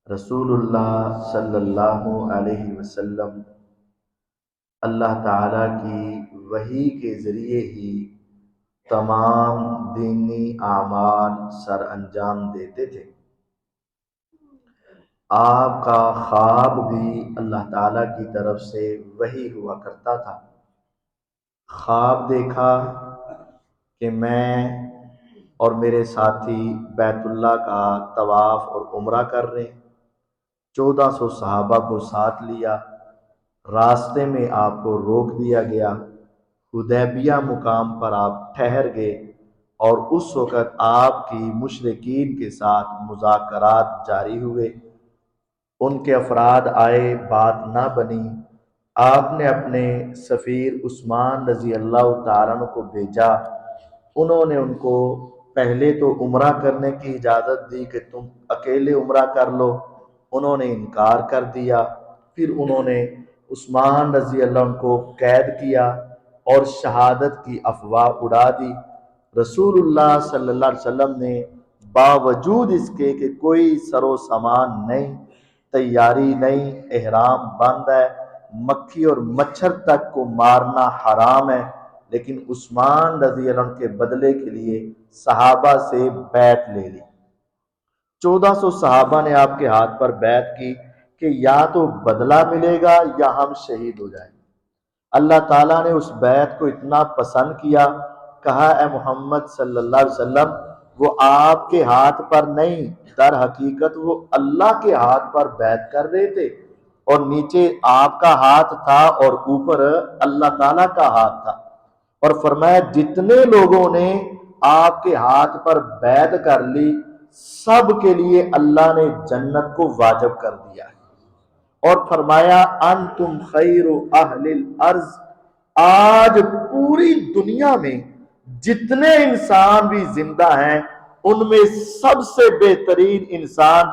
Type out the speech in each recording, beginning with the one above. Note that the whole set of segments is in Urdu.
رسول اللہ صلی اللہ علیہ وسلم اللہ تعالیٰ کی وحی کے ذریعے ہی تمام دینی اعمال سر انجام دیتے تھے۔ آپ کا خواب بھی اللہ تعالیٰ کی طرف سے وحی ہوا کرتا تھا۔ خواب دیکھا کہ میں اور میرے ساتھی بیت اللہ کا طواف اور عمرہ کر رہے ہیں۔ 1400 صحابہ کو ساتھ لیا۔ راستے میں آپ کو روک دیا گیا۔ حدیبیہ مقام پر آپ ٹھہر گئے اور اس وقت آپ کی مشرکین کے ساتھ مذاکرات جاری ہوئے۔ ان کے افراد آئے، بات نہ بنی۔ آپ نے اپنے سفیر عثمان رضی اللہ تعالیٰ عنہ کو بھیجا۔ انہوں نے ان کو پہلے تو عمرہ کرنے کی اجازت دی کہ تم اکیلے عمرہ کر لو۔ انہوں نے انکار کر دیا۔ پھر انہوں نے عثمان رضی اللہ عنہ کو قید کیا اور شہادت کی افواہ اڑا دی۔ رسول اللہ صلی اللہ علیہ وسلم نے باوجود اس کے کہ کوئی سر و سامان نہیں، تیاری نہیں، احرام بند ہے، مکھی اور مچھر تک کو مارنا حرام ہے، لیکن عثمان رضی اللہ عنہ کے بدلے کے لیے صحابہ سے بیعت لے لی۔ 1400 صحابہ نے آپ کے ہاتھ پر بیعت کی کہ یا تو بدلہ ملے گا یا ہم شہید ہو جائیں گے۔ اللہ تعالیٰ نے اس بیعت کو اتنا پسند کیا، کہا اے محمد صلی اللہ علیہ وسلم وہ آپ کے ہاتھ پر نہیں، در حقیقت وہ اللہ کے ہاتھ پر بیعت کر رہے تھے، اور نیچے آپ کا ہاتھ تھا اور اوپر اللہ تعالیٰ کا ہاتھ تھا۔ اور فرمایا جتنے لوگوں نے آپ کے ہاتھ پر بیعت کر لی سب کے لیے اللہ نے جنت کو واجب کر دیا ہے۔ اور فرمایا انتم خیر اہل الارض، آج پوری دنیا میں جتنے انسان بھی زندہ ہیں ان میں سب سے بہترین انسان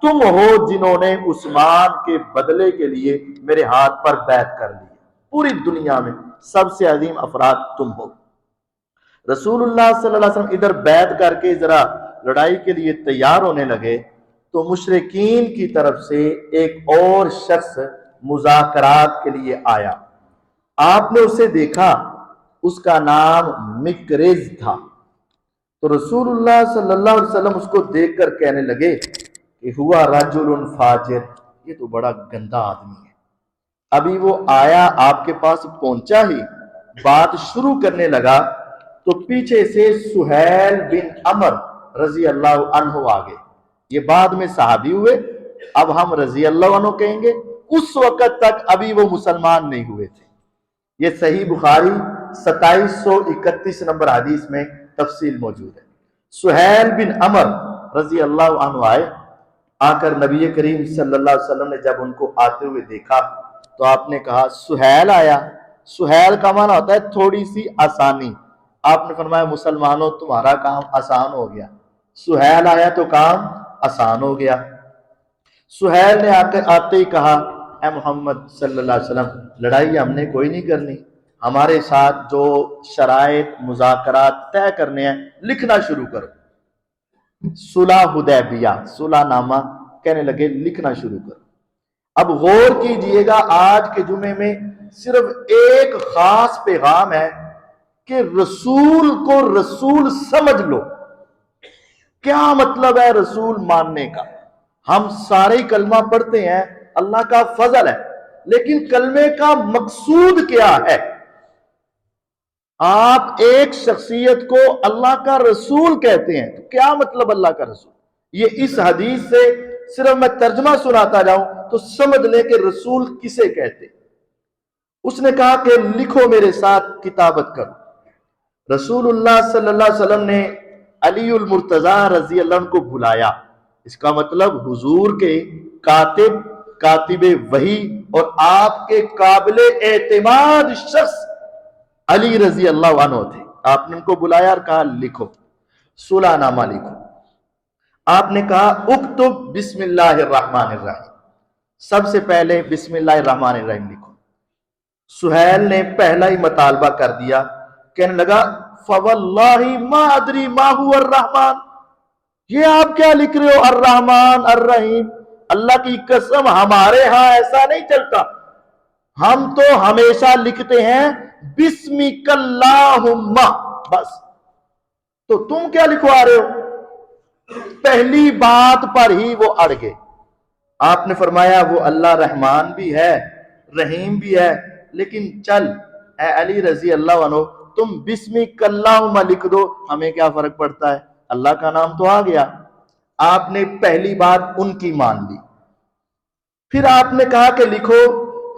تم ہو جنہوں نے عثمان کے بدلے کے لیے میرے ہاتھ پر بیعت کر لی۔ پوری دنیا میں سب سے عظیم افراد تم ہو۔ رسول اللہ صلی اللہ علیہ وسلم ادھر بیعت کر کے ذرا لڑائی کے لیے تیار ہونے لگے تو مشرکین کی طرف سے ایک اور شخص مذاکرات کے لیے آیا۔ آپ نے اسے دیکھا، اس کا نام مکرز تھا۔ تو رسول اللہ صلی اللہ علیہ وسلم اس کو دیکھ کر کہنے لگے کہ ہوا رجل فاجر، یہ تو بڑا گندا آدمی ہے۔ ابھی وہ آیا، آپ کے پاس پہنچا ہی بات شروع کرنے لگا تو پیچھے سے سہیل بن عمر رضی اللہ عنہ آگے۔ یہ بعد میں صحابی ہوئے، اب ہم رضی اللہ عنہ کہیں گے، اس وقت تک ابھی وہ مسلمان نہیں ہوئے تھے۔ یہ صحیح بخاری 2731 نمبر حدیث میں تفصیل موجود ہے۔ سہیل بن عمر رضی اللہ عنہ آئے، آ کر نبی کریم صلی اللہ علیہ وسلم نے جب ان کو آتے ہوئے دیکھا تو آپ نے کہا سہیل آیا۔ سہیل کا معنی ہوتا ہے تھوڑی سی آسانی۔ آپ نے فرمایا مسلمانوں تمہارا کام آسان ہو گیا، سہیل آیا تو کام آسان ہو گیا۔ سہیل نے آتے ہی کہا اے محمد صلی اللہ علیہ وسلم لڑائی ہم نے کوئی نہیں کرنی، ہمارے ساتھ جو شرائط مذاکرات طے کرنے ہیں لکھنا شروع کرو۔ صلح حدیبیہ، صلح نامہ کہنے لگے لکھنا شروع کرو۔ اب غور کیجئے گا، آج کے جمعے میں صرف ایک خاص پیغام ہے کہ رسول کو رسول سمجھ لو۔ کیا مطلب ہے رسول ماننے کا؟ ہم سارے کلمہ پڑھتے ہیں، اللہ کا فضل ہے، لیکن کلمے کا مقصود کیا ہے؟ آپ ایک شخصیت کو اللہ کا رسول کہتے ہیں تو کیا مطلب اللہ کا رسول؟ یہ اس حدیث سے صرف میں ترجمہ سناتا جاؤں تو سمجھ لیں کہ رسول کسے کہتے۔ اس نے کہا کہ لکھو میرے ساتھ کتابت کرو۔ رسول اللہ صلی اللہ علیہ وسلم نے علی المرتضی رضی اللہ عنہ کو بلایا۔ اس کا مطلب حضور کے کاتب وحی اور آپ کے قابل اعتماد شخص علی رضی اللہ عنہ تھے۔ آپ نے ان کو بلایا اور کہا لکھو، صلح نامہ لکھو۔ آپ نے کہا اکتب بسم اللہ الرحمن الرحیم، سب سے پہلے بسم اللہ الرحمن الرحیم لکھو۔ سہیل نے پہلا ہی مطالبہ کر دیا، کہنے لگا فواللہ ما ادری ما هو الرحمن، یہ آپ کیا لکھ رہے ہو الرحمن الرحیم؟ اللہ کی قسم ہمارے ہاں ایسا نہیں چلتا، ہم تو ہمیشہ لکھتے ہیں بسمک اللہم بس۔ تو تم کیا لکھوا رہے ہو؟ پہلی بات پر ہی وہ اڑ گئے۔ آپ نے فرمایا وہ اللہ رحمان بھی ہے رحیم بھی ہے، لیکن چل اے علی رضی اللہ عنہ تم بسمک اللہم لکھ دو، ہمیں کیا فرق پڑتا ہے، اللہ کا نام تو آ گیا۔ آپ نے پہلی بات ان کی مان لی۔ پھر آپ نے کہا کہ لکھو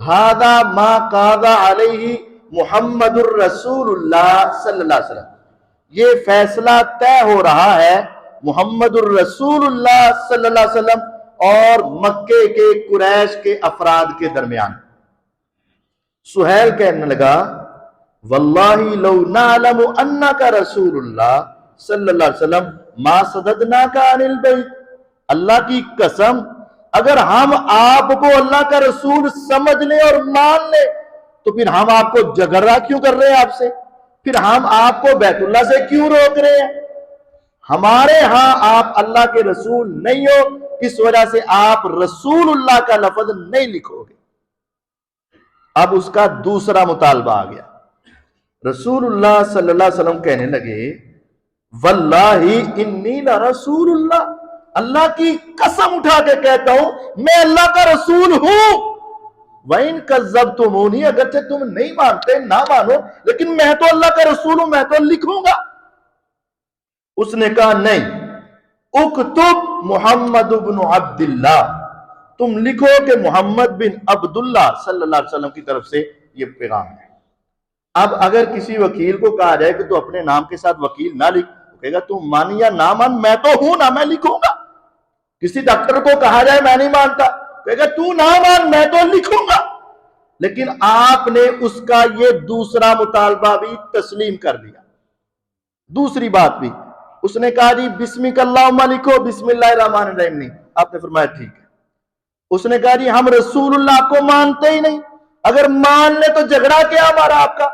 ھذا ما قاض علیہ محمد الرسول اللہ صلی اللہ علیہ وسلم، یہ فیصلہ طے ہو رہا ہے محمد الرسول اللہ صلی اللہ علیہ وسلم اور مکے کے قریش کے افراد کے درمیان۔ سہیل کہنے لگا واللہ لو نعلم انک رسول اللہ صلی اللہ علیہ وسلم ما صددناک عن البیت، اللہ کی قسم اگر ہم آپ کو اللہ کا رسول سمجھ لیں اور مان لیں تو پھر ہم آپ کو جھگڑا کیوں کر رہے ہیں آپ سے، پھر ہم آپ کو بیت اللہ سے کیوں روک رہے ہیں؟ ہمارے ہاں آپ اللہ کے رسول نہیں ہو، اس وجہ سے آپ رسول اللہ کا لفظ نہیں لکھو گے۔ اب اس کا دوسرا مطالبہ آ گیا۔ رسول اللہ صلی اللہ علیہ وسلم کہنے لگے واللہ انی لرسول اللہ، اللہ کی قسم اٹھا کے کہتا ہوں میں اللہ کا رسول ہوں۔ وَإِن كَذَّبْتُمُونِي، اگرچہ تم نہیں مانتے نہ مانو، لیکن میں تو اللہ کا رسول ہوں، میں تو لکھوں گا۔ اس نے کہا نہیں، اکتب محمد بن عبداللہ، تم لکھو کہ محمد بن عبداللہ صلی اللہ علیہ وسلم کی طرف سے یہ پیغام ہے۔ اب اگر کسی وکیل کو کہا جائے کہ تو اپنے نام کے ساتھ وکیل نہ لکھ، کہے گا تم مان یا نہ مان میں تو ہوں نا، میں لکھوں گا۔ کسی ڈاکٹر کو کہا جائے میں نہیں مانتا، کہے گا تو نہ مان میں تو لکھوں گا۔ لیکن آپ نے اس کا یہ دوسرا مطالبہ بھی تسلیم کر دیا۔ دوسری بات بھی اس نے کہا جی بسمک اللہم لکھو، بسم اللہ الرحمن الرحیم نہیں۔ آپ نے فرمایا ٹھیک ہے۔ اس نے کہا جی ہم رسول اللہ کو مانتے ہی نہیں، اگر مان لے تو جھگڑا کیا ہمارا آپ کا،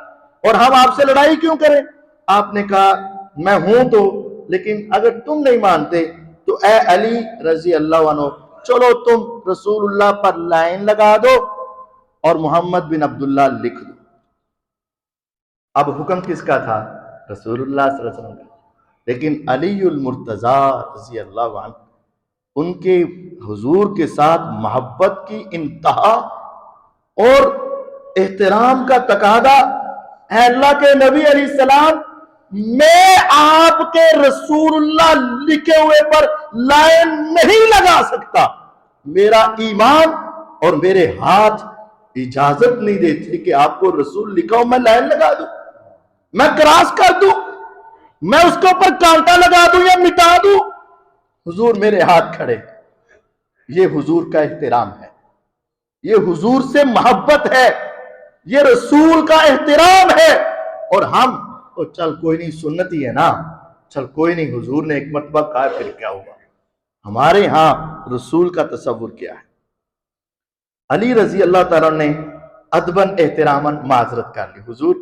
اور ہم آپ سے لڑائی کیوں کریں؟ آپ نے کہا میں ہوں تو، لیکن اگر تم نہیں مانتے تو اے علی رضی اللہ عنہ چلو تم رسول اللہ پر لائن لگا دو اور محمد بن عبداللہ لکھ دو۔ اب حکم کس کا تھا؟ رسول اللہ صلی اللہ علیہ وسلم کا۔ لیکن علی المرتضیٰ رضی اللہ عنہ ان کے حضور کے ساتھ محبت کی انتہا اور احترام کا تقاضا، اے اللہ کے نبی علیہ السلام میں آپ کے رسول اللہ لکھے ہوئے پر لائن نہیں لگا سکتا، میرا ایمان اور میرے ہاتھ اجازت نہیں دیتے کہ آپ کو رسول لکھا ہو میں لائن لگا دوں، میں کراس کر دوں، میں اس کے اوپر کانٹا لگا دوں یا مٹا دوں۔ حضور میرے ہاتھ کھڑے۔ یہ حضور کا احترام ہے، یہ حضور سے محبت ہے، یہ رسول کا احترام ہے۔ اور ہم چل کوئی نہیں سنتی ہے نا، چل کوئی نہیں حضور نے ایک مرتبہ کہا پھر کیا ہوا، ہمارے ہاں رسول کا تصور کیا ہے۔ علی رضی اللہ تعالیٰ نے ادباً احتراماً معذرت کر لی، حضور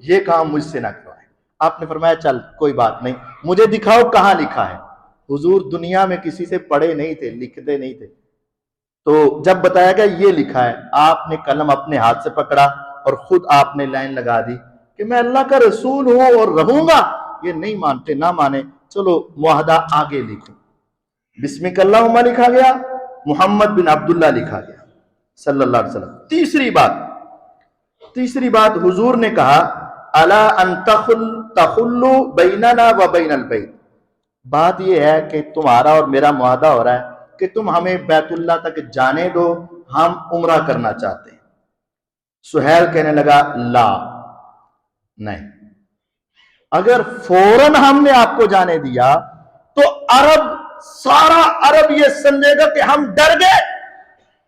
یہ کام مجھ سے نہ کروائیں۔ آپ نے فرمایا چل کوئی بات نہیں، مجھے دکھاؤ کہاں لکھا ہے۔ حضور دنیا میں کسی سے پڑھے نہیں تھے، لکھتے نہیں تھے، تو جب بتایا گیا یہ لکھا ہے، آپ نے قلم اپنے ہاتھ سے پکڑا اور خود آپ نے لائن لگا دی کہ میں اللہ کا رسول ہوں اور رہوں گا۔ یہ نہیں مانتے نہ مانے، چلو معاہدہ آگے لکھو۔ بسمک اللہم لکھا گیا، محمد بن عبداللہ لکھا گیا صلی اللہ علیہ وسلم۔ تیسری بات حضور نے کہا الا ان تخلوا بیننا و بین البیت، بات یہ ہے کہ تمہارا اور میرا معاہدہ ہو رہا ہے کہ تم ہمیں بیت اللہ تک جانے دو، ہم عمرہ کرنا چاہتے ہیں۔ سہیل کہنے لگا لا، نہیں، اگر فوراً ہم نے آپ کو جانے دیا تو سارا عرب یہ سمجھے گا کہ ہم ڈر گئے،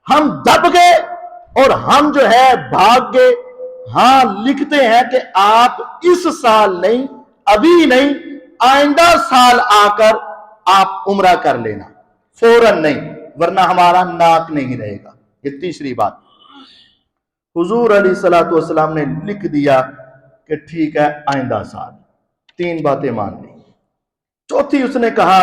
ہم دب گئے اور ہم جو ہے بھاگ گئے۔ ہاں لکھتے ہیں کہ آپ اس سال نہیں، ابھی نہیں، آئندہ سال آ کر آپ عمرہ کر لینا، فوراً نہیں، ورنہ ہمارا ناک نہیں رہے گا۔ یہ تیسری بات حضور علیہ الصلوۃ والسلام نے لکھ دیا کہ ٹھیک ہے آئندہ سال۔ تین باتیں مان لی۔ چوتھی اس نے کہا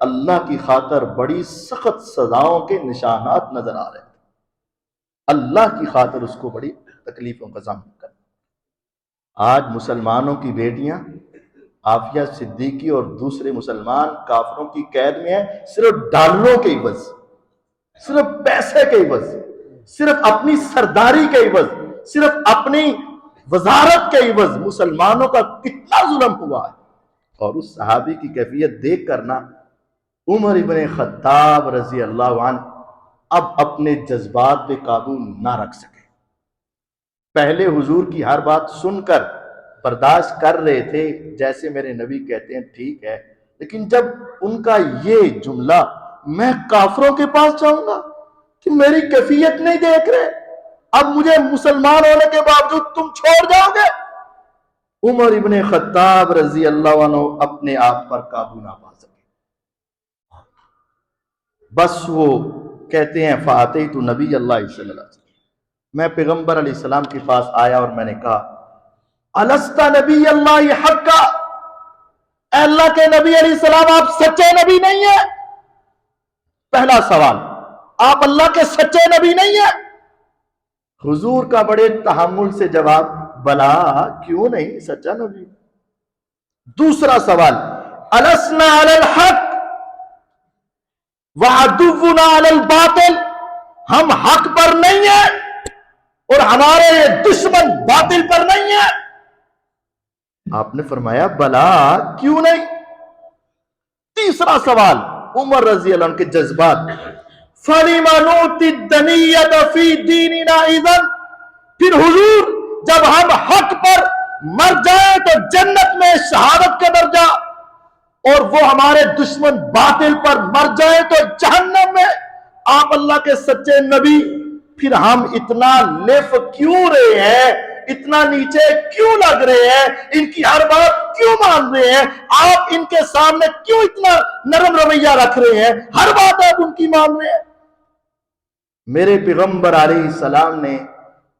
اللہ کی خاطر بڑی سخت سزاؤں کے نشانات نظر آ رہے تھے. اللہ کی خاطر اس کو بڑی تکلیفوں کا سامنا کرنا. آج مسلمانوں کی بیٹیاں عافیہ صدیقی اور دوسرے مسلمان کافروں کی قید میں ہیں، صرف ڈالروں کے عوض، صرف پیسے کے عوض، صرف اپنی سرداری کے عوض، صرف اپنی وزارت کے عوض. مسلمانوں کا کتنا ظلم ہوا ہے. اور اس صحابی کی کیفیت دیکھ کر نا عمر ابن خطاب رضی اللہ عنہ اب اپنے جذبات پہ قابو نہ رکھ سکے. پہلے حضور کی ہر بات سن کر برداشت کر رہے تھے، جیسے میرے نبی کہتے ہیں ٹھیک ہے، لیکن جب ان کا یہ جملہ میں کافروں کے پاس جاؤں گا کہ میری کیفیت نہیں دیکھ رہے، اب مجھے مسلمان ہونے کے باوجود تم چھوڑ جاؤ گے، عمر ابن خطاب رضی اللہ عنہ اپنے آپ پر قابو نہ پا سکے. بس وہ کہتے ہیں فاتیت نبی اللہ صلی اللہ علیہ وسلم، میں پیغمبر علیہ السلام کے پاس آیا اور میں نے کہا الست نبی اللہ حقا، اے اللہ کے نبی علیہ السلام آپ سچے نبی نہیں ہیں. پہلا سوال، آپ اللہ کے سچے نبی نہیں ہیں؟ حضور کا بڑے تحمل سے جواب، بلا کیوں نہیں، سچا نبی. دوسرا سوال، السنا علی الحق وعدونا علی الباطل، ہم حق پر نہیں ہیں اور ہمارے دشمن باطل پر نہیں ہیں. آپ نے فرمایا بلا کیوں نہیں. تیسرا سوال، عمر رضی اللہ عنہ کے جذبات، فَلِمَ نُؤْتِي الدَّنِيَّةَ فِي دِينِنَا إِذًا، پھر حضور جب ہم حق پر مر جائیں تو جنت میں شہادت کا درجہ، اور وہ ہمارے دشمن باطل پر مر جائیں تو جہنم میں. آپ اللہ کے سچے نبی، پھر ہم اتنا لف کیوں رہے ہیں، اتنا نیچے کیوں لگ رہے ہیں، ان کی ہر بات کیوں مان رہے ہیں، آپ ان کے سامنے کیوں اتنا نرم رویہ رکھ رہے ہیں، ہر بات آپ ان کی مان رہے ہیں. میرے پیغمبر علیہ السلام نے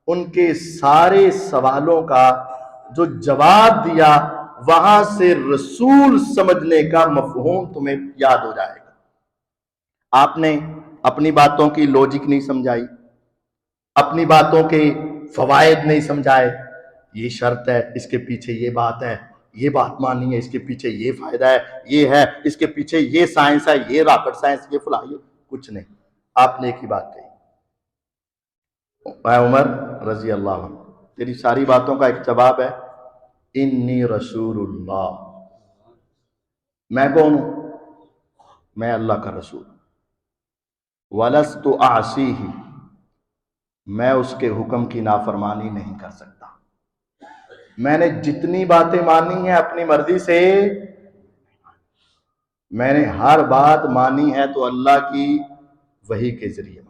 ان کے سارے سوالوں کا جو جواب دیا، وہاں سے رسول سمجھنے کا مفہوم تمہیں یاد ہو جائے گا. آپ نے اپنی باتوں کی لوجک نہیں سمجھائی، اپنی باتوں کے فوائد نہیں سمجھائے، یہ شرط ہے، اس کے پیچھے یہ بات ہے، یہ بات ماننی ہے، اس کے پیچھے یہ فائدہ ہے، یہ ہے، اس کے پیچھے یہ سائنس ہے، یہ راکٹ سائنس، یہ فلاں، یہ کچھ نہیں. آپ نے ایک ہی بات کہی، اے عمر رضی اللہ عنہ، تیری ساری باتوں کا ایک جواب ہے، انی رسول اللہ، میں کون ہوں؟ میں اللہ کا رسول. وَلَسْتُ أَعْصِيهِ، میں اس کے حکم کی نافرمانی نہیں کر سکتا. میں نے جتنی باتیں مانی ہیں اپنی مرضی سے، میں نے ہر بات مانی ہے تو اللہ کی وحی کے ذریعے مانی.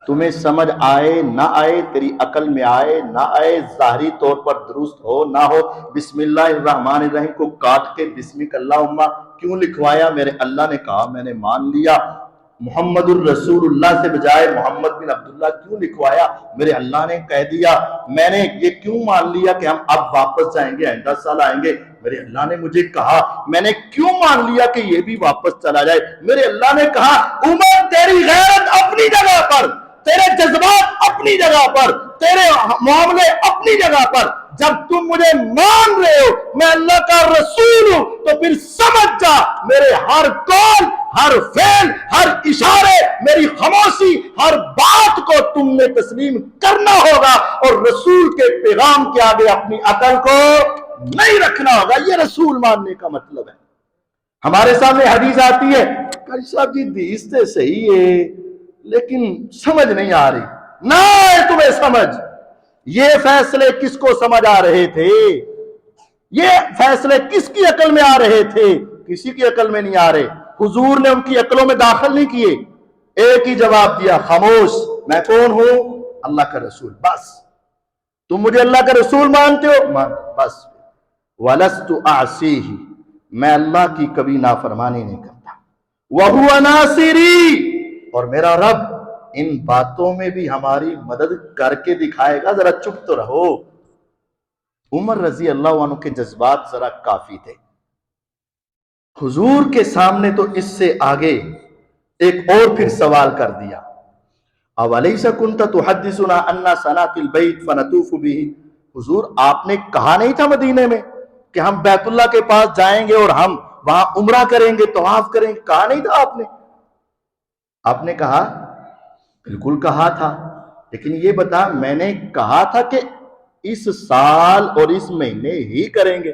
تمہیں سمجھ آئے نہ آئے، تیری عقل میں آئے نہ آئے، ظاہری طور پر درست ہو نہ ہو، بسم اللہ الرحمن الرحیم کو کاٹ کے بسمک اللہم کیوں لکھوایا؟ میرے اللہ نے کہا، میں نے مان لیا. محمد الرسول اللہ سے بجائے محمد بن عبداللہ کیوں لکھوایا؟ میرے اللہ نے کہہ دیا. میں نے یہ کیوں مان لیا کہ ہم اب واپس جائیں گے، آئندہ سال آئیں گے؟ میرے اللہ نے مجھے کہا. میں نے کیوں مان لیا کہ یہ بھی واپس چلا جائے؟ میرے اللہ نے کہا. عمر تیری غیرت اپنی جگہ پر، تیرے جذبات اپنی جگہ پر، تیرے معاملے اپنی جگہ پر، جب تم مجھے مان رہے ہو میں اللہ کا رسول ہوں تو پھر سمجھ جا میرے ہر قول، ہر فعل، ہر اشارے، میری خاموشی، ہر بات کو تم نے تسلیم کرنا ہوگا، اور رسول کے پیغام کے آگے اپنی عقل کو نہیں رکھنا ہوگا. یہ رسول ماننے کا مطلب ہے. ہمارے سامنے حدیث آتی ہے، قاری صاحب جی حدیث تو صحیح ہے لیکن سمجھ نہیں آ رہی. نہ آئے تمہیں سمجھ، یہ فیصلے کس کو سمجھ آ رہے تھے؟ یہ فیصلے کس کی عقل میں آ رہے تھے؟ کسی کی عقل میں نہیں آ رہے. حضور نے ان کی عقلوں میں داخل نہیں کیے، ایک ہی جواب دیا، خاموش، میں کون ہوں؟ اللہ کا رسول. بس تم مجھے اللہ کا رسول مانتے ہو، مان بس. وَلَسْتُ أَعْصِيهِ، میں اللہ کی کبھی نافرمانی نہیں کرتا. وَهُوَ نَاصِرِي، اور میرا رب ان باتوں میں بھی ہماری مدد کر کے دکھائے گا. ذرا چپ تو رہو. عمر رضی اللہ عنہ کے جذبات ذرا کافی تھے. حضور کے سامنے تو اس سے آگے ایک اور پھر سوال کر دیا، اولیس کنت تحدثنا ان صنعت البیت فنطوف به، حضور آپ نے کہا نہیں تھا مدینے میں کہ ہم بیت اللہ کے پاس جائیں گے اور ہم وہاں عمرہ کریں گے، طواف کریں گے؟ کہا نہیں تھا آپ نے؟ آپ نے کہا بالکل کہا تھا، لیکن یہ بتا میں نے کہا تھا کہ اس سال اور اس مہینے ہی کریں گے،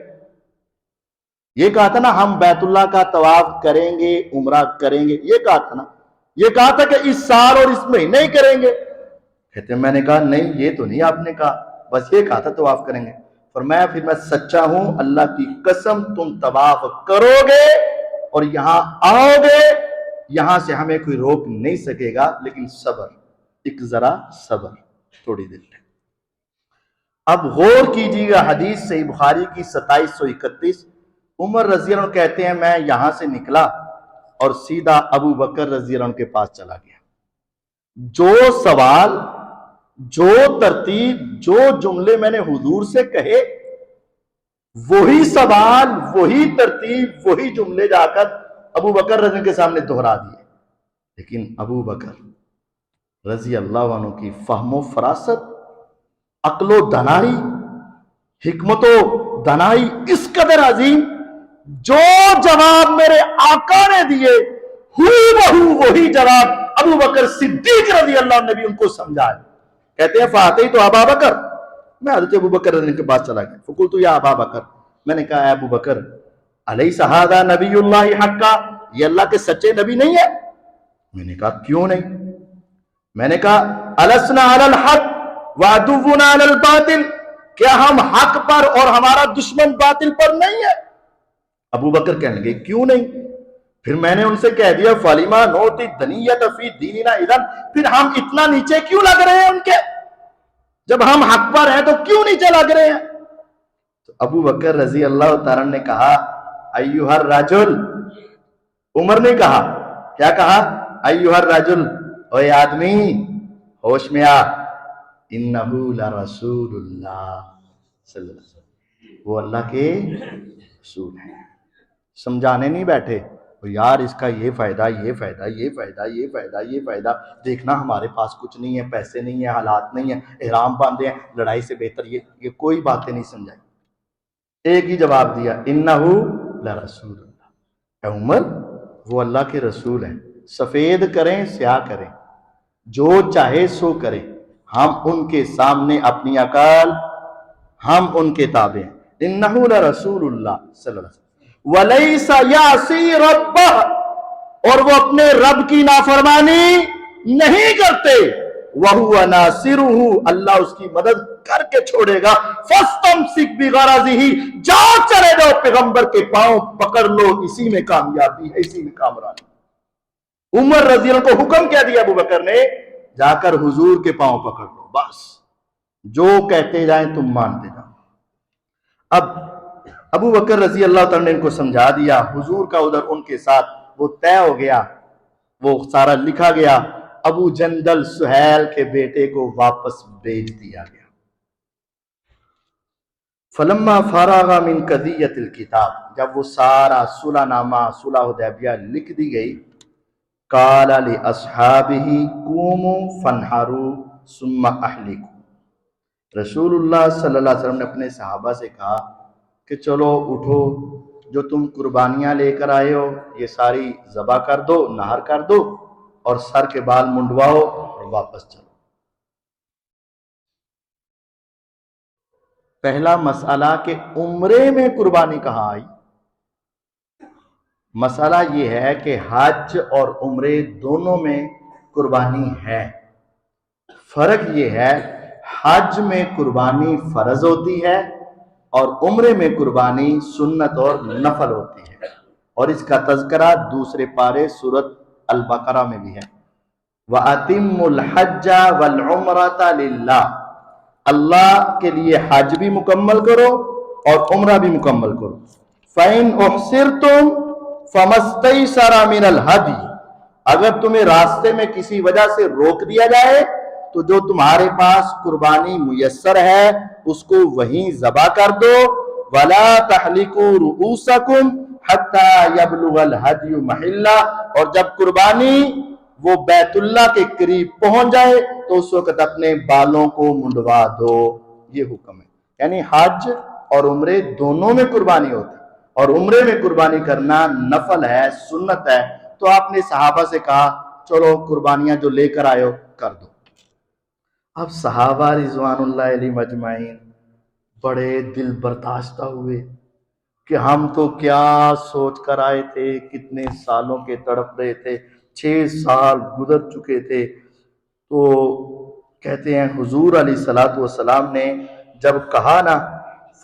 یہ کہا تھا نا ہم بیت اللہ کا طواف کریں گے، عمرہ کریں گے، یہ کہا تھا نا، یہ کہا تھا کہ اس سال اور اس مہینے ہی کریں گے؟ کہتے ہیں میں نے کہا نہیں یہ تو نہیں آپ نے کہا، بس یہ کہا تھا طواف کریں گے۔ فرمایا پھر میں سچا ہوں، اللہ کی قسم تم طواف کرو گے اور یہاں آؤ گے، یہاں سے ہمیں کوئی روک نہیں سکے گا، لیکن صبر، ایک ذرا صبر، تھوڑی دیر۔ اب غور کیجیے گا حدیث صحیح بخاری کی 2731، عمر رضی اللہ عنہ کہتے ہیں میں یہاں سے نکلا اور سیدھا ابو بکر رضی اللہ عنہ کے پاس چلا گیا۔ جو سوال، جو ترتیب، جو جملے میں نے حضور سے کہے، وہی سوال، وہی ترتیب، وہی جملے جا کر ابو بکر رضی اللہ عنہ کے سامنے دہرا دیے۔ لیکن ابو بکر رضی اللہ عنہ کی فہم و فراست، عقل و دانائی، حکمت و دانائی اس قدر عظیم، جو جواب میرے آقا نے دیے وہی جواب ابو بکر صدیق رضی اللہ عنہ نے بھی ان کو سمجھایا۔ کہتے ہیں فاتحی تو ابا بکر، میں حضرت ابو بکر رضی اللہ عنہ کے پاس چلا گیا، فقلت یا ابا بکر، میں نے کہا اے ابو بکر، الیس ھذا نبی اللہ حقا، یہ اللہ کے سچے نبی نہیں ہے؟ میں نے کہا کیوں نہیں؟ میں نے کہا السنا علی الحق وعدونا علی الباطل، کیا ہم حق پر اور ہمارا دشمن باطل پر نہیں ہے؟ ابو بکر کہنے لگے کیوں نہیں؟ پھر میں نے ان سے کہہ دیا فلیما نوتی دنیت فی دیننا اذن، پھر ہم اتنا نیچے کیوں لگ رہے ہیں ان کے؟ جب ہم حق پر ہیں تو کیوں نیچے لگ رہے ہیں؟ تو ابو بکر رضی اللہ تعالیٰ نے کہا ایھا الرجل، عمر نے کہا کیا کہا؟ ایھا الرجل، اے آدمی ہوش میں آ، انہو لرسول اللہ صلی اللہ علیہ وسلم، وہ اللہ کے رسول ہیں۔ سمجھانے نہیں بیٹھے یار اس کا یہ فائدہ، یہ فائدہ، یہ فائدہ، یہ فائدہ، یہ فائدہ، دیکھنا ہمارے پاس کچھ نہیں ہے، پیسے نہیں ہیں، حالات نہیں ہیں، احرام باندھے ہیں، لڑائی سے بہتر یہ کوئی باتیں نہیں سمجھائی، ایک ہی جواب دیا انہو لرسول اللہ، اے عمر وہ اللہ کے رسول ہیں، سفید کریں سیاہ کریں، جو چاہے سو کریں، ہم ان کے سامنے اپنی عقل، ہم ان کے تابع ہیں، انہو لرسول اللہ صلی اللہ علیہ وسلم وَلَيْسَ يَعْصِي رَبَّهُ، اور وہ اپنے رب کی نافرمانی نہیں کرتے، وَهُوَ نَاصِرُهُ، اللہ اس کی مدد کر کے چھوڑے گا، فَاسْتَمْسِكْ بِغَرَضِهِ، جاؤ چلے جاؤ پیغمبر کے پاؤں پکڑ لو، اسی میں کامیابی ہے، اسی میں کامرانی۔ عمر رضی اللہ عنہ کو حکم کیا دیا ابو بکر نے، جا کر حضور کے پاؤں پکڑ لو، بس جو کہتے جائیں تم مانتے جاؤ۔ اب ابو بکر رضی اللہ تعالیٰ نے ان کو سمجھا دیا، حضور کا ادھر ان کے ساتھ وہ طے ہو گیا، وہ سارا لکھا گیا، ابو جندل سہیل کے بیٹے کو واپس بھیج دیا گیا۔ فلما فرغ من قضیۃ الکتاب، جب وہ سارا صلح نامہ صلح حدیبیہ لکھ دی گئی، قال لاصحابہ قوموا فانحروا ثم اہلکوا، رسول اللہ صلی اللہ علیہ وسلم نے اپنے صحابہ سے کہا کہ چلو اٹھو، جو تم قربانیاں لے کر آئے ہو یہ ساری ذبح کر دو، نہر کر دو، اور سر کے بال منڈواؤ اور واپس چلو۔ پہلا مسئلہ کہ عمرے میں قربانی کہاں آئی؟ مسئلہ یہ ہے کہ حج اور عمرے دونوں میں قربانی ہے، فرق یہ ہے حج میں قربانی فرض ہوتی ہے اور عمرے میں قربانی سنت اور نفل ہوتی ہے، اور اس کا تذکرہ دوسرے پارے سورۃ البقرہ میں بھی ہے۔ وَأَتِمُّ الْحَجَّ وَالْعُمْرَةَ لِلَّهِ، اللہ کے لیے حج بھی مکمل کرو اور عمرہ بھی مکمل کرو۔ فَإِنْ أُحْصِرْتُمْ فَمَا اسْتَيْسَرَ مِنَ الْهَدْيِ، اگر تمہیں راستے میں کسی وجہ سے روک دیا جائے تو جو تمہارے پاس قربانی میسر ہے اس کو وہیں ذبح کر دو۔ وَلَا تَحْلِقُوا رُؤُوسَكُمْ حتی یبلغ الہدی محلہ، اور جب قربانی وہ بیت اللہ کے قریب پہنچ جائے تو اس وقت اپنے بالوں کو منڈوا دو۔ یہ حکم ہے، یعنی حج اور عمرے دونوں میں قربانی ہوتی، اور عمرے میں قربانی کرنا نفل ہے، سنت ہے۔ تو آپ نے صحابہ سے کہا چلو قربانیاں جو لے کر آئے ہو کر دو۔ اب صحابہ رضوان اللہ علیہ مجمعین بڑے دل برداشتہ ہوئے کہ ہم تو کیا سوچ کر آئے تھے، کتنے سالوں کے تڑپ رہے تھے، 6 سال گزر چکے تھے۔ تو کہتے ہیں حضور علیہ الصلوۃ والسلام نے جب کہا نا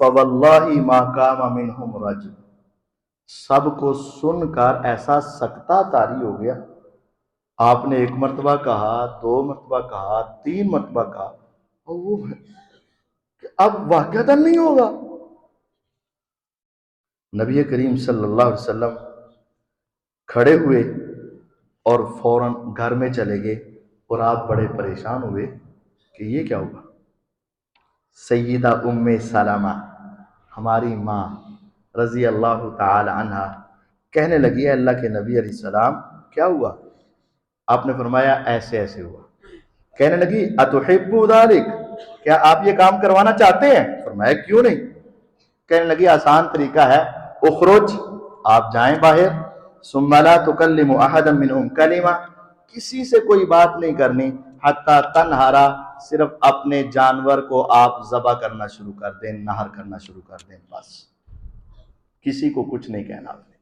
فواللہ ما قام منہم رجل، سب کو سن کر ایسا سکتہ طاری ہو گیا۔ آپ نے 1 مرتبہ کہا، 2 مرتبہ کہا، 3 مرتبہ کہا، اور وہ کہ اب واقعتاً نہیں ہوگا۔ نبی کریم صلی اللہ علیہ وسلم کھڑے ہوئے اور فوراً گھر میں چلے گئے، اور آپ بڑے پریشان ہوئے کہ یہ کیا ہوگا۔ سیدہ ام سلمہ ہماری ماں رضی اللہ تعالی عنہ کہنے لگی، اللہ کے نبی علیہ السلام کیا ہوا؟ آپ نے فرمایا ایسے ایسے ہوا۔ کہنے لگی اتحب ذلک، کیا آپ یہ کام کروانا چاہتے ہیں؟ فرمایا کیوں نہیں۔ کہنے لگی آسان طریقہ ہے، اخرج، آپ جائیں باہر، ثم لا تکلم احدا منہم کلمہ، کسی سے کوئی بات نہیں کرنی، حتی تنہرا، صرف اپنے جانور کو آپ ذبح کرنا شروع کر دیں، نہر کرنا شروع کر دیں، بس کسی کو کچھ نہیں کہنا آپ نے،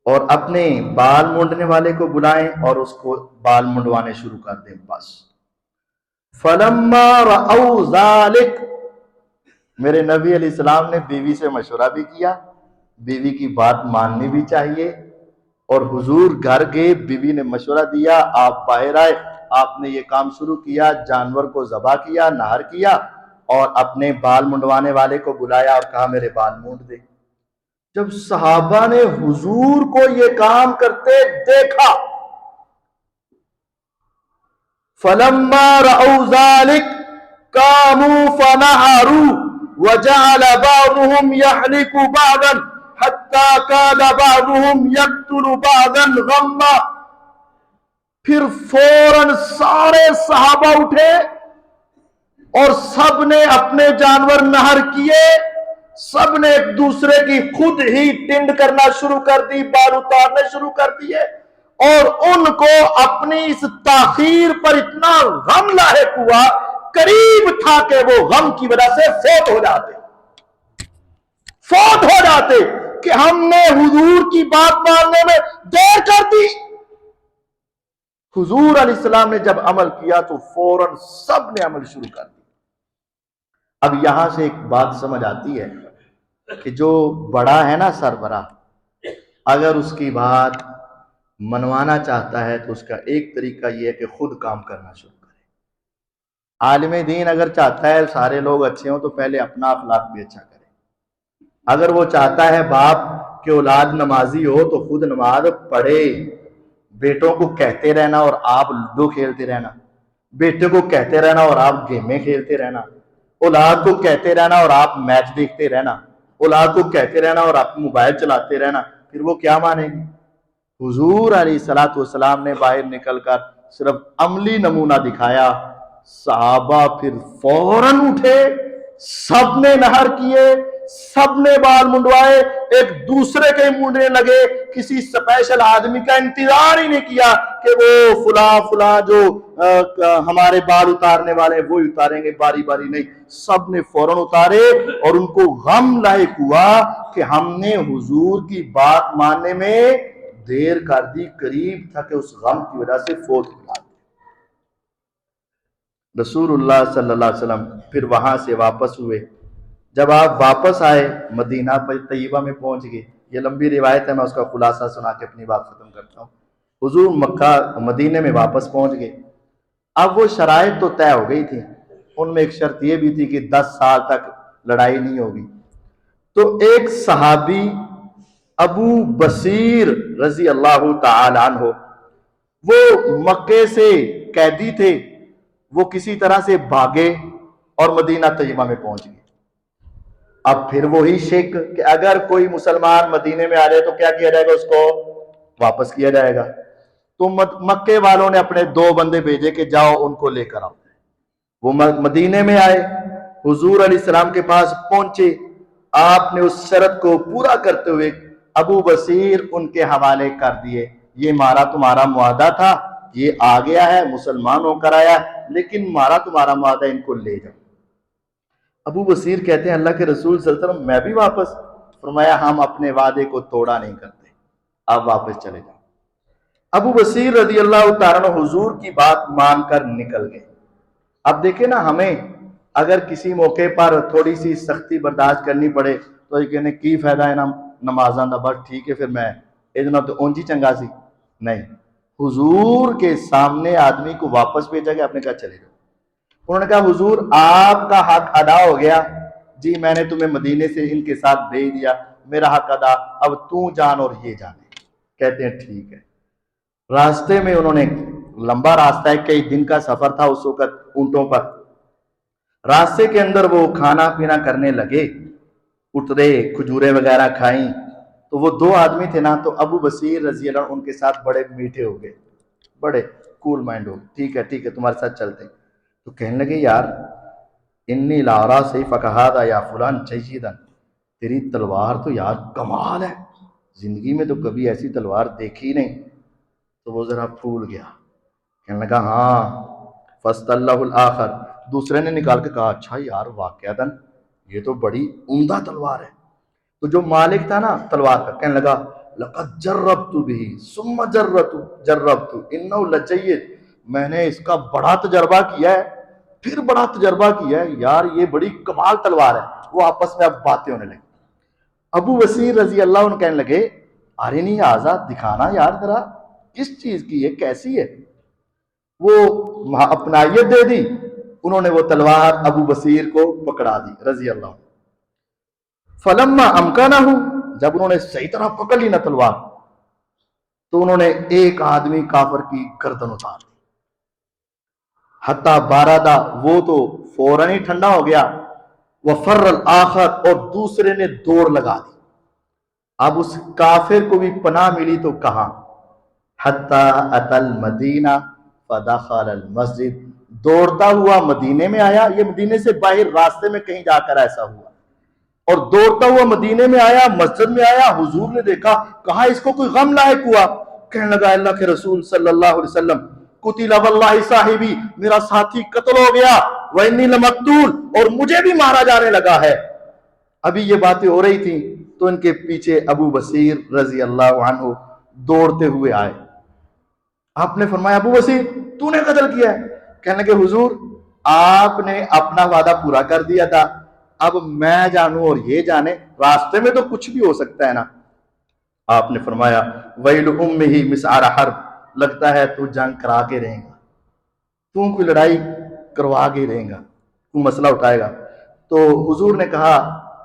اور اپنے بال مونڈنے والے کو بلائیں اور اس کو بال منڈوانے شروع کر دیں، بس۔ فلما رأوا ذلک، میرے نبی علیہ السلام نے بیوی سے مشورہ بھی کیا، بیوی کی بات ماننی بھی چاہیے، اور حضور گھر گئے، بیوی نے مشورہ دیا، آپ باہر آئے، آپ نے یہ کام شروع کیا، جانور کو ذبح کیا، نہر کیا، اور اپنے بال منڈوانے والے کو بلایا اور کہا میرے بال مونڈ دے۔ جب صحابہ نے حضور کو یہ کام کرتے دیکھا، فلما رأوا ذلك قاموا فنحروا وجعل بعضهم يحلق بعضا حتى كاد بعضهم يقتل بعضا غما، پھر فوراً سارے صحابہ اٹھے اور سب نے اپنے جانور نہر کیے، سب نے ایک دوسرے کی خود ہی ٹنڈ کرنا شروع کر دی، بال اتارنے شروع کر دیے، اور ان کو اپنی اس تاخیر پر اتنا غم لاحق ہوا، قریب تھا کہ وہ غم کی وجہ سے فوت ہو جاتے کہ ہم نے حضور کی بات ماننے میں دیر کر دی۔ حضور علیہ السلام نے جب عمل کیا تو فوراً سب نے عمل شروع کر دیا۔ اب یہاں سے ایک بات سمجھ آتی ہے کہ جو بڑا ہے نا سربراہ، اگر اس کی بات منوانا چاہتا ہے تو اس کا ایک طریقہ یہ ہے کہ خود کام کرنا شروع کرے۔ عالم دین اگر چاہتا ہے سارے لوگ اچھے ہوں تو پہلے اپنا اخلاق بھی اچھا کرے۔ اگر وہ چاہتا ہے باپ کہ اولاد نمازی ہو تو خود نماز پڑھے۔ بیٹوں کو کہتے رہنا اور آپ لوڈو کھیلتے رہنا، بیٹے کو کہتے رہنا اور آپ گیمیں کھیلتے رہنا، اولاد کو کہتے رہنا اور آپ میچ دیکھتے رہنا، اولاد کو کہتے رہنا اور آپ موبائل چلاتے رہنا، پھر وہ کیا مانیں گے؟ حضور علیہ الصلوۃ والسلام نے باہر نکل کر صرف عملی نمونہ دکھایا، صحابہ پھر فوراً اٹھے، سب نے نہر کیے، سب نے بال منڈوائے، ایک دوسرے کے مونڈنے لگے، کسی اسپیشل آدمی کا انتظار ہی نہیں کیا کہ وہ فلاں جو ہمارے بال اتارنے والے وہ اتاریں گے، باری باری نہیں، سب نے فوراً اتارے، اور ان کو غم لاحق ہوا کہ ہم نے حضور کی بات ماننے میں دیر کر دی، قریب تھا کہ اس غم کی وجہ سے فوت ہو جاتے۔ رسول اللہ صلی اللہ علیہ وسلم پھر وہاں سے واپس ہوئے۔ جب آپ واپس آئے مدینہ طیبہ میں پہنچ گئے، یہ لمبی روایت ہے، میں اس کا خلاصہ سنا کے اپنی بات ختم کرتا ہوں۔ حضور مکہ مدینے میں واپس پہنچ گئے۔ اب وہ شرائط تو طے ہو گئی تھی، ان میں ایک شرط یہ بھی تھی کہ 10 سال تک لڑائی نہیں ہوگی۔ تو ایک صحابی ابو بصیر رضی اللہ تعالی عنہ، وہ مکے سے قیدی تھے، وہ کسی طرح سے بھاگے اور مدینہ طیبہ میں پہنچ گئے۔ اب پھر وہی شک کہ اگر کوئی مسلمان مدینے میں آ جائے تو کیا کیا جائے گا؟ اس کو واپس کیا جائے گا۔ تو مکے والوں نے اپنے 2 بندے بھیجے کہ جاؤ ان کو لے کر آؤ۔ وہ مدینے میں آئے، حضور علیہ السلام کے پاس پہنچے، آپ نے اس شرط کو پورا کرتے ہوئے ابو بصیر ان کے حوالے کر دیے، یہ مارا تمہارا معاہدہ تھا، یہ آ گیا ہے، مسلمان ہو کر آیا، لیکن مارا تمہارا معاہدہ، ان کو لے جاؤ۔ ابو بصیر کہتے ہیں اللہ کے رسول صلی اللہ علیہ وسلم میں بھی واپس؟ فرمایا ہم اپنے وعدے کو توڑا نہیں کرتے، آپ واپس چلے جاؤ۔ ابو بصیر رضی اللہ تعالیٰ عنہ حضور کی بات مان کر نکل گئے۔ اب دیکھیں نا، ہمیں اگر کسی موقع پر تھوڑی سی سختی برداشت کرنی پڑے تو یہ کہنے کی فائدہ ہے نا نمازاں دا، بس ٹھیک ہے پھر میں ادنا تو اونجی چنگا سی نہیں۔ حضور کے سامنے آدمی کو واپس بھیجا گیا، آپ نے کہا چلے جاؤ۔ انہوں نے کہا حضور آپ کا حق ادا ہو گیا، جی میں نے تمہیں مدینے سے ان کے ساتھ بھیج دیا، میرا حق ادا، اب تو جان اور یہ جانے۔ کہتے ہیں ٹھیک ہے۔ راستے میں انہوں نے، لمبا راستہ ہے، کئی دن کا سفر تھا اس وقت اونٹوں پر، راستے کے اندر وہ کھانا پینا کرنے لگے، اترے، کھجورے وغیرہ کھائیں، تو وہ 2 آدمی تھے نا، تو ابو بصیر رضی اللہ عنہ ان کے ساتھ بڑے میٹھے ہو گئے، بڑے کول مائنڈ ہو گئے، ٹھیک ہے ٹھیک ہے تمہارے ساتھ چلتے ہیں۔ تو کہنے لگے یار انی لارا سیف کہا یا فلان جیدن، تیری تلوار تو یار کمال ہے، زندگی میں تو کبھی ایسی تلوار دیکھی نہیں۔ تو وہ ذرا پھول گیا، کہنے لگا ہاں فست اللہ الآخر، دوسرے نے نکال کے کہا اچھا یار واقعتاً یہ تو بڑی عمدہ تلوار ہے۔ تو جو مالک تھا نا تلوار کا کہنے لگا لقد جربت به ثم جربت انه لجید، میں نے اس کا بڑا تجربہ کیا ہے، پھر بڑا تجربہ کیا ہے، یار یہ بڑی کمال تلوار ہے۔ وہ آپس میں اب باتیں ہونے لگی۔ ابو بصیر رضی اللہ عنہ کہنے لگے ارنی آزاد، دکھانا یار ذرا کس چیز کی ہے، کیسی ہے؟ وہ اپنائیت دے دی، انہوں نے وہ تلوار ابو بصیر کو پکڑا دی رضی اللہ عنہ۔ فلما امکنہ، جب انہوں نے صحیح طرح پکڑ لی نہ تلوار، تو انہوں نے ایک آدمی کافر کی گردن اتار دی، حتی باردا، وہ تو فوراً ہی ٹھنڈا ہو گیا، وفر الآخر، اور دوسرے نے دوڑ لگا دی۔ اب اس کافر کو بھی پناہ ملی تو کہاں، حتی اتی المدینہ فدخل المسجد، دوڑتا ہوا مدینے میں آیا، یہ مدینے سے باہر راستے میں کہیں جا کر ایسا ہوا، اور دوڑتا ہوا مدینے میں آیا، مسجد میں آیا، حضور نے دیکھا، کہا اس کو کوئی غم لاحق ہوا؟ کہنے لگا اللہ کے رسول صلی اللہ علیہ وسلم قتل واللہ صاحبی، میرا ساتھی قتل ہو گیا، وانی لمقتول، اور مجھے بھی مارا جانے لگا ہے۔ ابھی یہ باتیں ہو رہی تھیں تو ان کے پیچھے ابو بصیر رضی اللہ عنہ دوڑتے ہوئے آئے۔ آپ نے فرمایا ابو بصیر تو نے قتل کیا ہے؟ کہنے لگے حضور آپ نے اپنا وعدہ پورا کر دیا تھا، اب میں جانوں اور یہ جانے، راستے میں تو کچھ بھی ہو سکتا ہے نا۔ آپ نے فرمایا ویل امہ مسعر حرب، لگتا ہے تو جنگ کرا کے رہیں گا، تو کوئی لڑائی کروا کے رہیں گا، تو مسئلہ اٹھائے گا۔ تو حضور نے کہا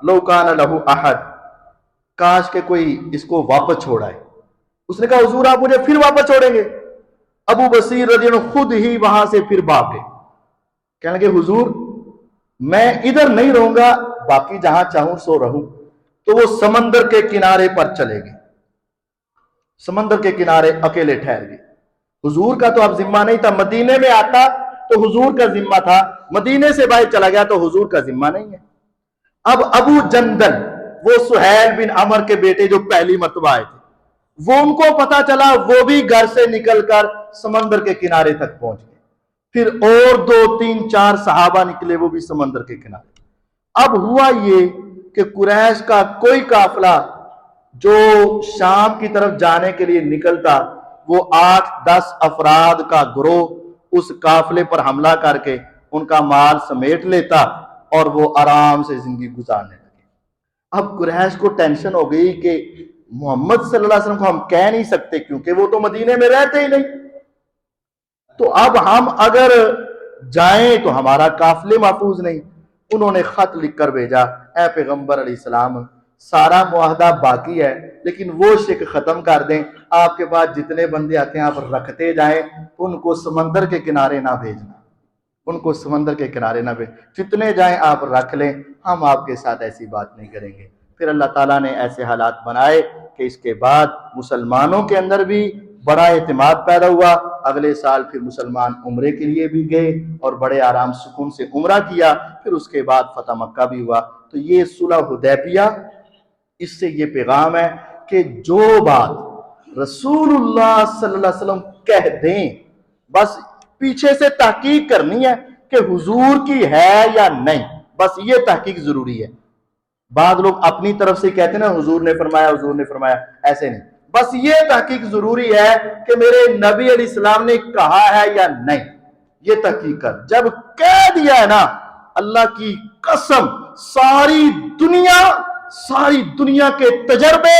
لو کان لہ احد، کاش کہ کوئی اس کو واپس چھوڑائے۔ اس نے کہا حضور آپ مجھے پھر واپس چھوڑیں گے؟ ابو بصیر رضی اللہ عنہ خود ہی وہاں سے پھر بھاگ گئے، کہنے لگے حضور میں ادھر نہیں رہوں گا، باقی جہاں چاہوں سو رہوں۔ تو وہ سمندر کے کنارے پر چلے گئے، سمندر کے کنارے اکیلے ٹھہر گئے۔ حضور کا تو اب ذمہ نہیں تھا، مدینے میں آتا تو حضور کا ذمہ تھا، مدینے سے باہر چلا گیا تو حضور کا ذمہ نہیں ہے۔ اب ابو جندل، وہ سہیل بن عمر کے بیٹے جو پہلی مرتبہ آئے تھے، وہ ان کو پتا چلا، وہ بھی گھر سے نکل کر سمندر کے کنارے تک پہنچ گئے۔ پھر اور 2 3 4 صحابہ نکلے، وہ بھی سمندر کے کنارے۔ اب ہوا یہ کہ قریش کا کوئی قافلہ جو شام کی طرف جانے کے لیے نکلتا، وہ 8 10 افراد کا گروہ اس قافلے پر حملہ کر کے ان کا مال سمیٹ لیتا اور وہ آرام سے زندگی گزارنے لگے۔ اب قریش کو ٹینشن ہو گئی کہ محمد صلی اللہ علیہ وسلم کو ہم کہہ نہیں سکتے کیونکہ وہ تو مدینے میں رہتے ہی نہیں، تو اب ہم اگر جائیں تو ہمارا قافلے محفوظ نہیں۔ انہوں نے خط لکھ کر بھیجا اے پیغمبر علیہ السلام سارا معاہدہ باقی ہے لیکن وہ شک ختم کر دیں، آپ کے پاس جتنے بندے آتے ہیں آپ رکھتے جائیں، ان کو سمندر کے کنارے نہ بھیجنا، ان کو سمندر کے کنارے نہ بھیج، جتنے جائیں آپ رکھ لیں، ہم آپ کے ساتھ ایسی بات نہیں کریں گے۔ پھر اللہ تعالیٰ نے ایسے حالات بنائے کہ اس کے بعد مسلمانوں کے اندر بھی بڑا اعتماد پیدا ہوا۔ اگلے سال پھر مسلمان عمرے کے لیے بھی گئے اور بڑے آرام سکون سے عمرہ کیا۔ پھر اس کے بعد فتح مکہ بھی ہوا۔ تو یہ صلح حدیبیہ، اس سے یہ پیغام ہے کہ جو بات رسول اللہ صلی اللہ علیہ وسلم کہہ دیں، بس پیچھے سے تحقیق کرنی ہے کہ حضور کی ہے یا نہیں، بس یہ تحقیق ضروری ہے۔ بعض لوگ اپنی طرف سے کہتے ہیں نا حضور نے فرمایا، حضور نے فرمایا، ایسے نہیں، بس یہ تحقیق ضروری ہے کہ میرے نبی علیہ السلام نے کہا ہے یا نہیں، یہ تحقیق کر۔ جب کہہ دیا ہے نا، اللہ کی قسم، ساری دنیا کے تجربے،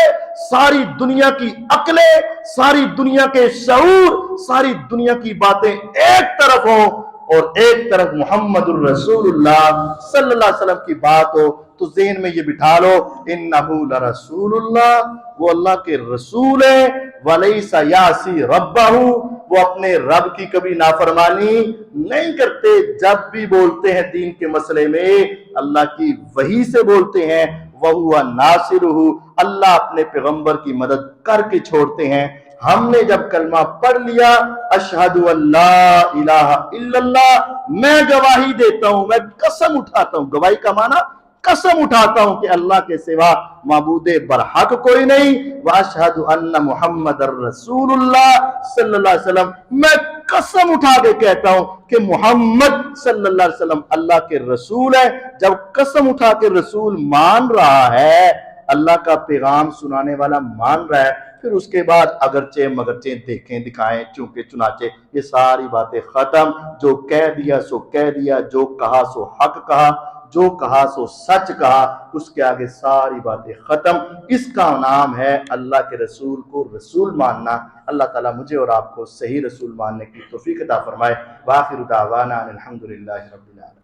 ساری دنیا کی عقلیں، ساری دنیا کے شعور، ساری دنیا کی باتیں ایک طرف ہوں اور ایک طرف محمد الرسول اللہ صلی اللہ علیہ وسلم کی بات ہو، تو ذہن میں یہ بٹھا لو، انہو لرسول اللہ، وہ اللہ کے رسول ہے، ولیس یعصی ربہ، وہ اپنے رب کی کبھی نافرمانی نہیں کرتے۔ جب بھی بولتے ہیں دین کے مسئلے میں اللہ کی وحی سے بولتے ہیں، وَهُوَ نَاصِرُهُ، اللہ اپنے پیغمبر کی مدد کر کے چھوڑتے ہیں۔ ہم نے جب کلمہ پڑھ لیا، اشہد اللہ الہ الا اللہ، میں گواہی دیتا ہوں، میں قسم اٹھاتا ہوں، گواہی کا معنی قسم اٹھاتا ہوں کہ اللہ کے سوا معبود برحق کوئی نہیں، واشہد ان محمد الرسول اللہ صلی اللہ علیہ وسلم، میں قسم اٹھا کے کہتا ہوں کہ محمد صلی اللہ علیہ وسلم اللہ کے رسول ہے۔ جب قسم اٹھا کے رسول مان رہا ہے، اللہ کا پیغام سنانے والا مان رہا ہے، پھر اس کے بعد اگرچہ مگرچہ دیکھیں دکھائیں چونکہ چنانچہ، یہ ساری باتیں ختم۔ جو کہہ دیا سو کہہ دیا، جو کہا سو حق کہا، جو کہا سو سچ کہا، اس کے آگے ساری باتیں ختم۔ اس کا نام ہے اللہ کے رسول کو رسول ماننا۔ اللہ تعالیٰ مجھے اور آپ کو صحیح رسول ماننے کی توفیق عطا فرمائے۔ وآخر دعوانا الحمدللہ رب العالمین۔